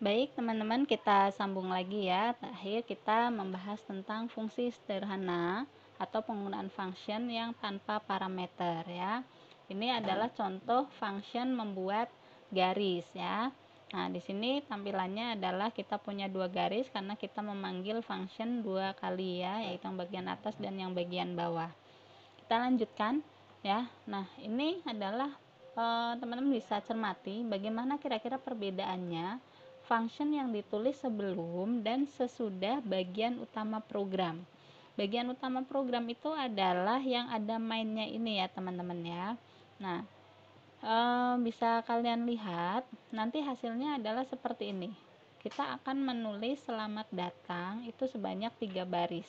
Baik, teman-teman, kita sambung lagi ya. Terakhir kita membahas tentang fungsi sederhana atau penggunaan function yang tanpa parameter ya. Ini adalah contoh function membuat garis ya. Nah, di sini tampilannya adalah kita punya dua garis karena kita memanggil function dua kali ya, yaitu yang bagian atas dan yang bagian bawah. Kita lanjutkan ya. Nah, ini adalah teman-teman bisa cermati bagaimana kira-kira perbedaannya function yang ditulis sebelum dan sesudah bagian utama program. Bagian utama program itu adalah yang ada mainnya ini ya, teman-teman ya. Nah, bisa kalian lihat nanti hasilnya adalah seperti ini. Kita akan menulis selamat datang itu sebanyak 3 baris.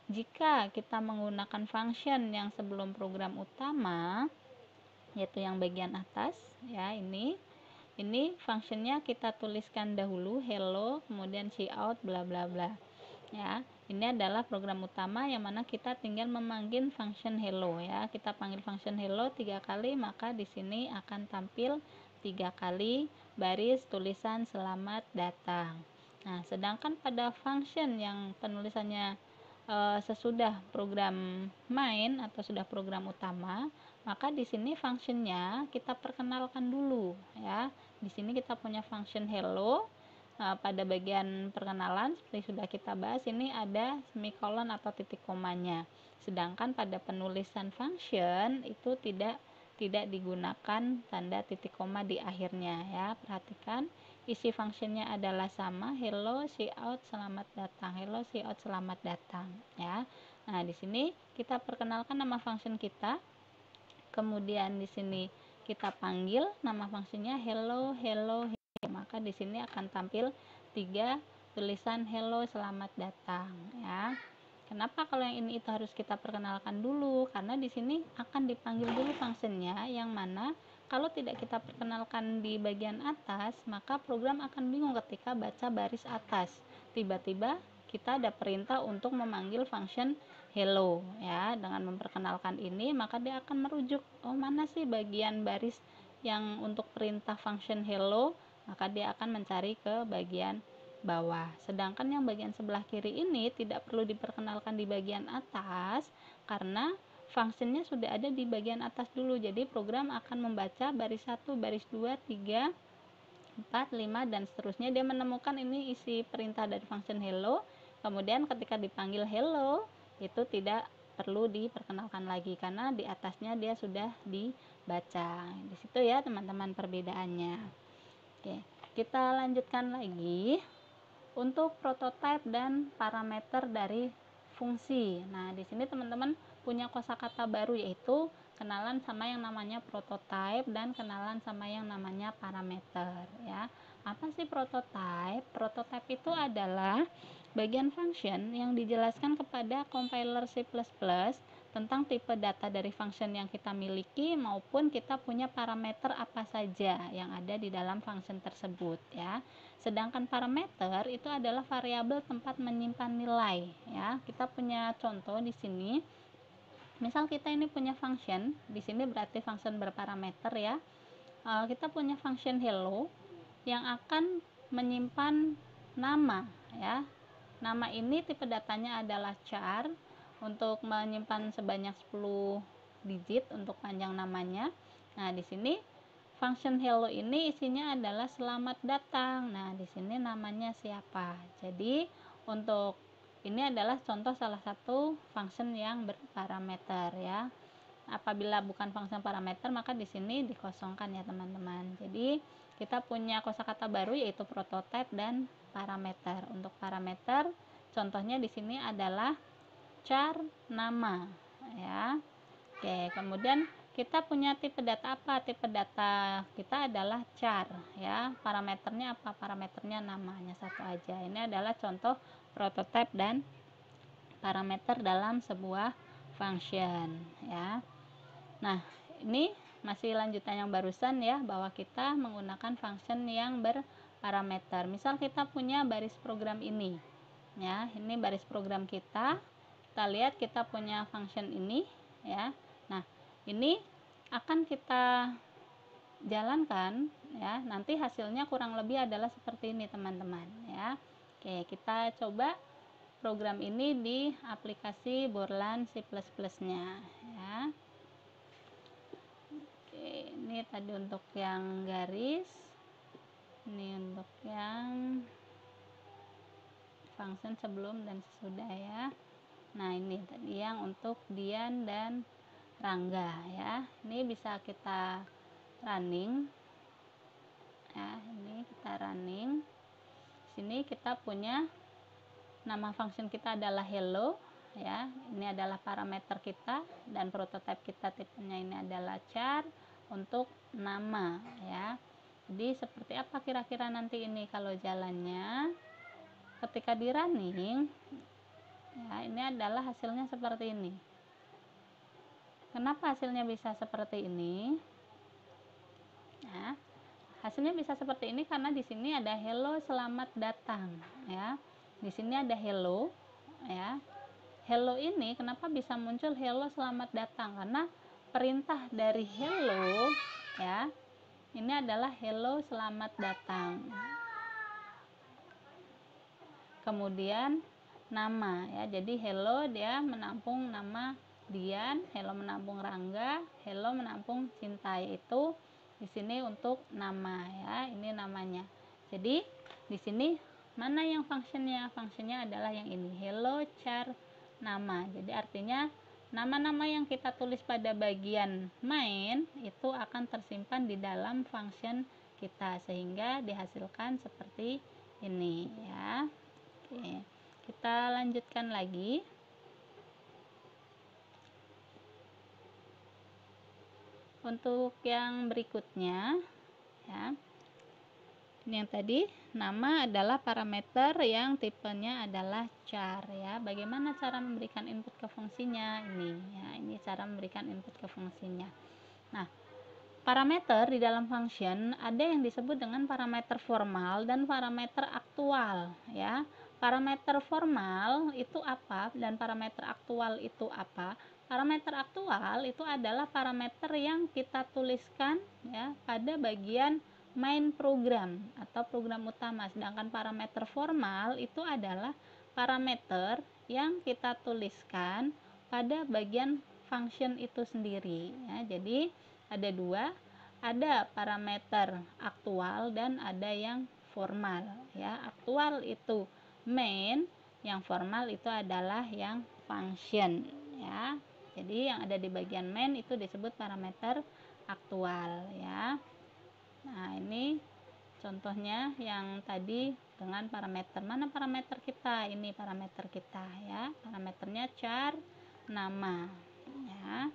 Jika kita menggunakan function yang sebelum program utama, yaitu yang bagian atas ya, ini functionnya kita tuliskan dahulu hello, kemudian cout bla bla bla ya. Ini adalah program utama yang mana kita tinggal memanggil function hello ya. Kita panggil function hello 3 kali, maka di sini akan tampil 3 kali baris tulisan selamat datang. Nah, sedangkan pada function yang penulisannya sesudah program main atau sudah program utama, maka di sini functionnya kita perkenalkan dulu ya. Di sini kita punya function hello. Pada bagian perkenalan seperti sudah kita bahas, ini ada semikolon atau titik komanya. Sedangkan pada penulisan function itu tidak digunakan tanda titik koma di akhirnya ya. Perhatikan isi functionnya adalah sama, hello cout selamat datang, hello cout selamat datang ya. Nah, di sini kita perkenalkan nama function kita, kemudian di sini kita panggil nama fungsinya hello hello hello, maka di sini akan tampil 3 tulisan hello selamat datang ya. Kenapa kalau yang ini itu harus kita perkenalkan dulu? Karena di sini akan dipanggil dulu fungsinya, yang mana kalau tidak kita perkenalkan di bagian atas, maka program akan bingung ketika baca baris atas. Tiba-tiba kita ada perintah untuk memanggil function hello ya. Dengan memperkenalkan ini, maka dia akan merujuk, oh mana sih bagian baris yang untuk perintah function hello, maka dia akan mencari ke bagian bawah. Sedangkan yang bagian sebelah kiri ini tidak perlu diperkenalkan di bagian atas karena fungsinya sudah ada di bagian atas dulu. Jadi program akan membaca baris 1, baris 2, 3, 4, 5 dan seterusnya. Dia menemukan ini isi perintah dari function hello. Kemudian ketika dipanggil hello, itu tidak perlu diperkenalkan lagi karena di atasnya dia sudah dibaca. Di situ ya, teman-teman, perbedaannya. Oke, kita lanjutkan lagi untuk prototipe dan parameter dari fungsi. Nah, di sini teman-teman punya kosakata baru, yaitu kenalan sama yang namanya prototype dan kenalan sama yang namanya parameter ya. Apa sih prototype? Prototype itu adalah bagian function yang dijelaskan kepada compiler C++ tentang tipe data dari function yang kita miliki maupun kita punya parameter apa saja yang ada di dalam function tersebut ya. Sedangkan parameter itu adalah variabel tempat menyimpan nilai ya. Kita punya contoh di sini. Misal kita ini punya function, di sini berarti function berparameter ya. Kita punya function hello yang akan menyimpan nama ya. Nama ini tipe datanya adalah char untuk menyimpan sebanyak 10 digit untuk panjang namanya. Nah, di sini function hello ini isinya adalah selamat datang. Nah, di sini namanya siapa? Jadi, untuk ini adalah contoh salah satu function yang berparameter ya. Apabila bukan function parameter, maka di sini dikosongkan ya, teman-teman. Jadi, kita punya kosakata baru yaitu prototype dan parameter. Untuk parameter, contohnya di sini adalah char nama ya. Oke, kemudian kita punya tipe data apa? Tipe data kita adalah char ya. Parameternya apa? Parameternya namanya satu aja. Ini adalah contoh prototype dan parameter dalam sebuah function ya. Nah, ini masih lanjutan yang barusan ya, bahwa kita menggunakan function yang berparameter. Misal kita punya baris program ini ya. Ini baris program kita. Kita lihat kita punya function ini ya. Nah, ini akan kita jalankan ya. Nanti hasilnya kurang lebih adalah seperti ini teman-teman ya. Oke, kita coba program ini di aplikasi Borland C++ nya ya. Oke, ini tadi untuk yang garis, ini untuk yang function sebelum dan sesudah ya. Nah, ini tadi yang untuk Dian dan Rangga ya. Ini bisa kita running ya. Ini kita running. Sini kita punya nama function kita adalah hello ya. Ini adalah parameter kita dan prototype kita tipenya ini adalah char untuk nama ya. Jadi seperti apa kira-kira nanti ini kalau jalannya ketika di running ya, ini adalah hasilnya seperti ini. Kenapa hasilnya bisa seperti ini? Ya, hasilnya bisa seperti ini karena di sini ada hello selamat datang ya. Di sini ada hello ya. Hello ini kenapa bisa muncul hello selamat datang? Karena perintah dari hello ya. Ini adalah hello selamat datang. Kemudian nama ya, jadi hello dia menampung nama Dian, hello menampung Rangga, hello menampung Cinta, itu di sini untuk nama ya, ini namanya. Jadi di sini mana yang fungsinya? Fungsinya adalah yang ini, hello char nama. Jadi artinya nama-nama yang kita tulis pada bagian main itu akan tersimpan di dalam function kita sehingga dihasilkan seperti ini ya. Oke, kita lanjutkan lagi. Untuk yang berikutnya ya. Ini yang tadi nama adalah parameter yang tipenya adalah char ya. Bagaimana cara memberikan input ke fungsinya? Ini ya, ini cara memberikan input ke fungsinya. Nah, parameter di dalam function ada yang disebut dengan parameter formal dan parameter aktual ya. Parameter formal itu apa dan parameter aktual itu apa? Parameter aktual itu adalah parameter yang kita tuliskan ya pada bagian main program atau program utama. Sedangkan parameter formal itu adalah parameter yang kita tuliskan pada bagian function itu sendiri ya. Jadi ada dua, ada parameter aktual dan ada yang formal ya. Aktual itu main, yang formal itu adalah yang function ya. Jadi yang ada di bagian main itu disebut parameter aktual ya. Nah, ini contohnya yang tadi dengan parameter. Mana parameter kita? Ini parameter kita ya. Parameternya char nama ya.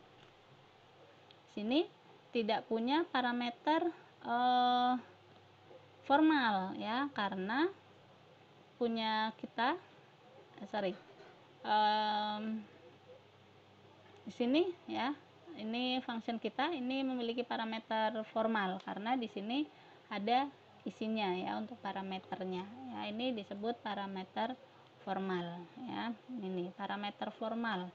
Sini tidak punya parameter formal ya, karena punya kita di sini ya, ini function kita ini memiliki parameter formal karena di sini ada isinya ya untuk parameternya ya. Ini disebut parameter formal ya. Ini parameter formal.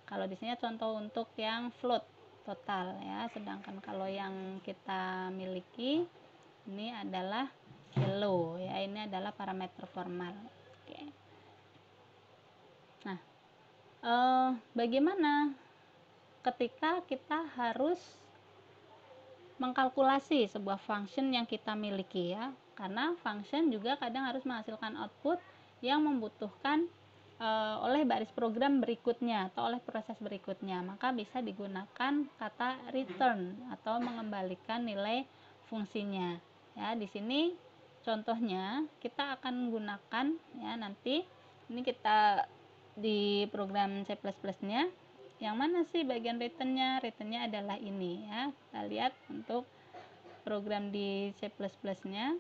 Kalau di sini contoh untuk yang float total ya, sedangkan kalau yang kita miliki ini adalah hello ya, ini adalah parameter formal. Oke. Nah, bagaimana ketika kita harus mengkalkulasi sebuah function yang kita miliki ya, karena function juga kadang harus menghasilkan output yang membutuhkan oleh baris program berikutnya atau oleh proses berikutnya, maka bisa digunakan kata return atau mengembalikan nilai fungsinya ya. Di sini contohnya kita akan menggunakan ya, nanti ini kita di program C++ nya yang mana sih bagian returnnya? Returnnya adalah ini ya. Kita lihat untuk program di C++ nya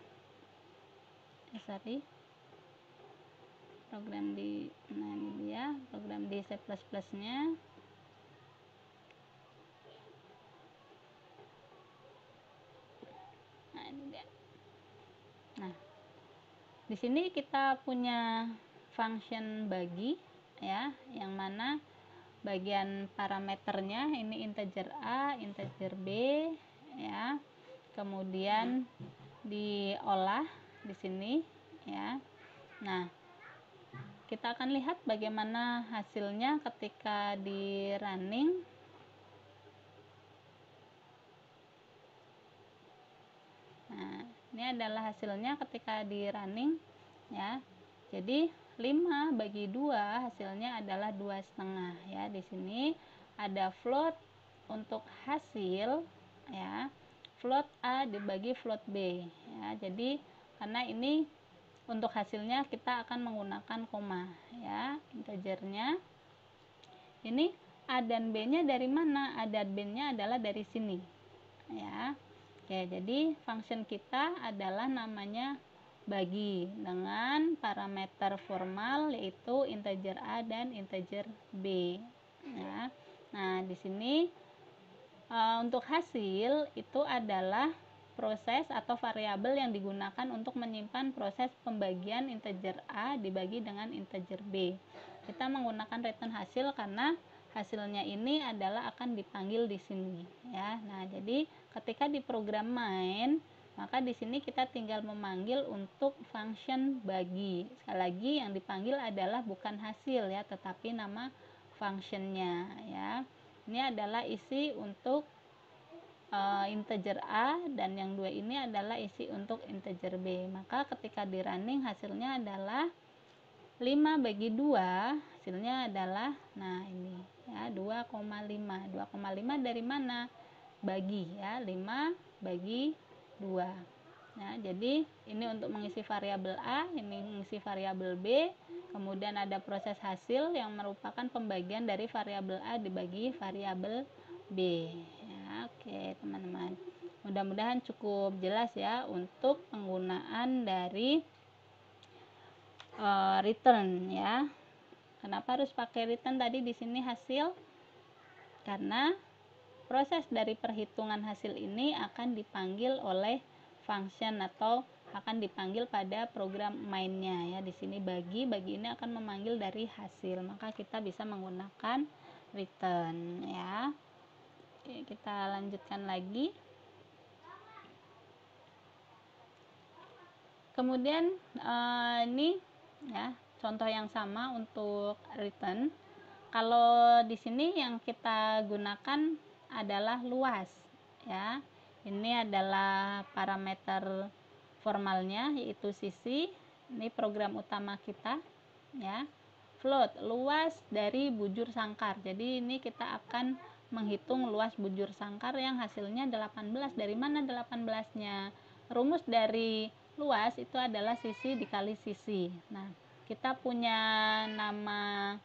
program di, nah ini dia program di C++ nya. Nah, ini dia. Nah, di sini kita punya function bagi ya, yang mana bagian parameternya ini integer A, integer B ya. kemudian diolah di sini ya. Nah, kita akan lihat bagaimana hasilnya ketika di running. Nah, ini adalah hasilnya ketika di running ya. Jadi 5 bagi 2 hasilnya adalah 2,5 ya. Di sini ada float untuk hasil ya. Float A dibagi float B ya. Jadi karena ini untuk hasilnya kita akan menggunakan koma ya, integernya. Ini A dan B-nya dari mana? A dan B-nya adalah dari sini ya. Oke, jadi function kita adalah namanya bagi dengan parameter formal yaitu integer A dan integer B ya. Nah, di sini untuk hasil itu adalah proses atau variabel yang digunakan untuk menyimpan proses pembagian integer A dibagi dengan integer B. Kita menggunakan return hasil karena hasilnya ini adalah akan dipanggil di sini ya. Nah, jadi ketika di program main, maka di sini kita tinggal memanggil untuk function bagi. Sekali lagi yang dipanggil adalah bukan hasil ya, tetapi nama functionnya ya. Ini adalah isi untuk integer A dan yang dua ini adalah isi untuk integer B. Maka ketika di running hasilnya adalah 5 bagi 2 hasilnya adalah nah ini ya 2,5. 2,5 dari mana? Bagi ya, 5 bagi 2. Nah, jadi ini untuk mengisi variabel A, ini mengisi variabel B, kemudian ada proses hasil yang merupakan pembagian dari variabel A dibagi variabel B. Ya, oke, teman-teman. Mudah-mudahan cukup jelas ya untuk penggunaan dari return ya. Kenapa harus pakai return tadi di sini hasil? Karena proses dari perhitungan hasil ini akan dipanggil oleh function atau akan dipanggil pada program mainnya ya. Di sini bagi ini akan memanggil dari hasil, maka kita bisa menggunakan return ya. Oke, kita lanjutkan lagi. Kemudian ini ya contoh yang sama untuk return. Kalau di sini yang kita gunakan adalah luas ya. Ini adalah parameter formalnya yaitu sisi. Ini program utama kita ya. Float, luas dari bujur sangkar. Jadi ini kita akan menghitung luas bujur sangkar yang hasilnya 18. Dari mana 18-nya? Rumus dari luas itu adalah sisi dikali sisi. Nah, kita punya nama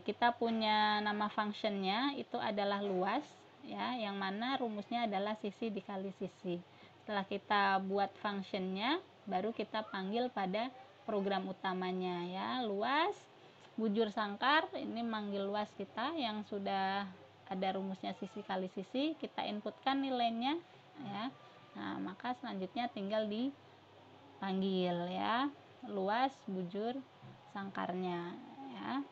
kita punya nama functionnya itu adalah luas ya, yang mana rumusnya adalah sisi dikali sisi. Setelah kita buat functionnya, baru kita panggil pada program utamanya ya. Luas bujur sangkar, ini manggil luas kita yang sudah ada rumusnya sisi kali sisi, kita inputkan nilainya ya. Nah, maka selanjutnya tinggal dipanggil ya, luas bujur sangkarnya ya.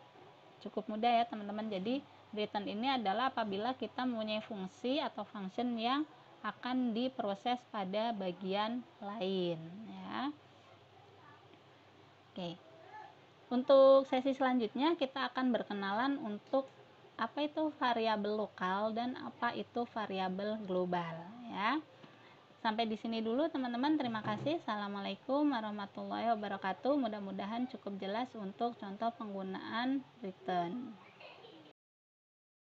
Cukup mudah ya teman-teman. Jadi return ini adalah apabila kita mempunyai fungsi atau function yang akan diproses pada bagian lain ya. Oke. Untuk sesi selanjutnya kita akan berkenalan untuk apa itu variabel lokal dan apa itu variabel global ya. Sampai di sini dulu teman-teman. Terima kasih. Assalamualaikum warahmatullahi wabarakatuh. Mudah-mudahan cukup jelas untuk contoh penggunaan return.